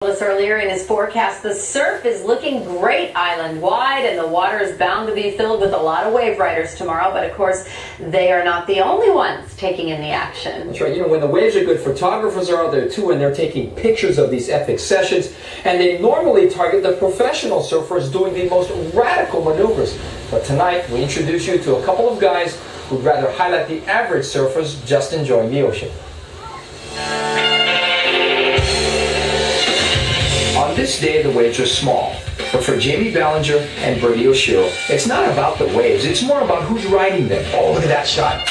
Us earlier in his forecast, the surf is looking great island-wide, and the water is bound to be filled with a lot of wave riders tomorrow. But of course, they are not the only ones taking in the action. That's right. You know, when the waves are good, photographers are out there too, and they're taking pictures of these epic sessions. And they normally target the professional surfers doing the most radical maneuvers. But tonight, we introduce you to a couple of guys who'd rather highlight the average surfers just enjoying the ocean. On this day, the waves are small, but for Jamie Ballinger and Brady Oshiro, it's not about the waves, it's more about who's riding them. Oh, look at that shot.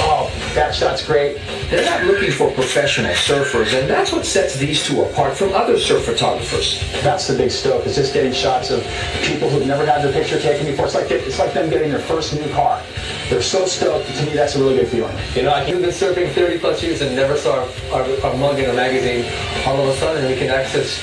Oh, that shot's great. They're not looking for professional surfers, and that's what sets these two apart from other surf photographers. That's the big stoke, is just getting shots of people who've never had their picture taken before. It's like them getting their first new car. They're so stoked. To me, that's a really good feeling. You know, I've been surfing 30 plus years and never saw our mug in a magazine. All of a sudden, we can access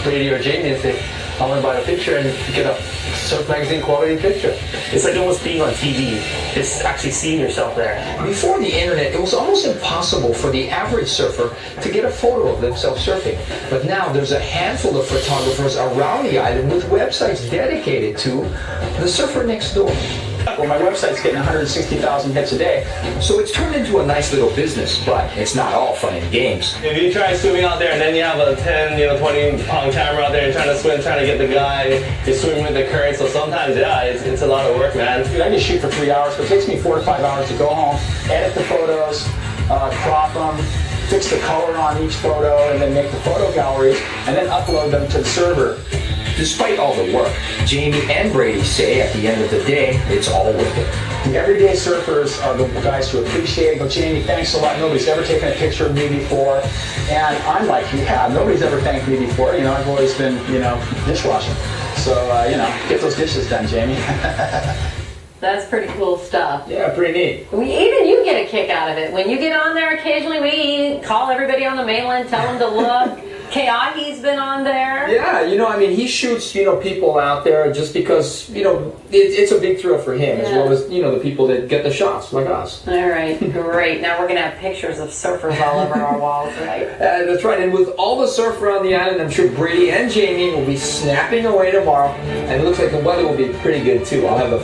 Brady or Jamie and say, I want to buy a picture and get a surf magazine quality picture. It's like almost being on TV. It's actually seeing yourself there. Before the internet, it was almost impossible for the average surfer to get a photo of themselves surfing. But now there's a handful of photographers around the island with websites dedicated to the surfer next door. Well, my website's getting 160,000 hits a day. So it's turned into a nice little business, but it's not all fun and games. If you try swimming out there and then you have a 10, 20-pound camera out there and trying to swim, trying to get the guy, you're swimming with the current, so sometimes, yeah, it's a lot of work, man. Dude, I just shoot for 3 hours, but it takes me 4 to 5 hours to go home, edit the photos, crop them, fix the color on each photo, and then make the photo galleries, and then upload them to the server. Despite all the work, Jamie and Brady say at the end of the day, it's all worth it. The everyday surfers are the guys who appreciate it. Go, Jamie, thanks a lot. Nobody's ever taken a picture of me before. And I'm like, yeah, nobody's ever thanked me before. You know, I've always been, dishwashing. So, get those dishes done, Jamie. That's pretty cool stuff. Yeah, pretty neat. Even you get a kick out of it. When you get on there occasionally, we call everybody on the mainland, tell them to look. Hagi's been on there. Yeah, he shoots, people out there just because, it's a big thrill for him, as well as, the people that get the shots, like us. All right, great. Now we're going to have pictures of surfers all over our walls, right? That's right, and with all the surf around the island, I'm sure Brady and Jamie will be snapping away tomorrow, and it looks like the weather will be pretty good, too. I'll have the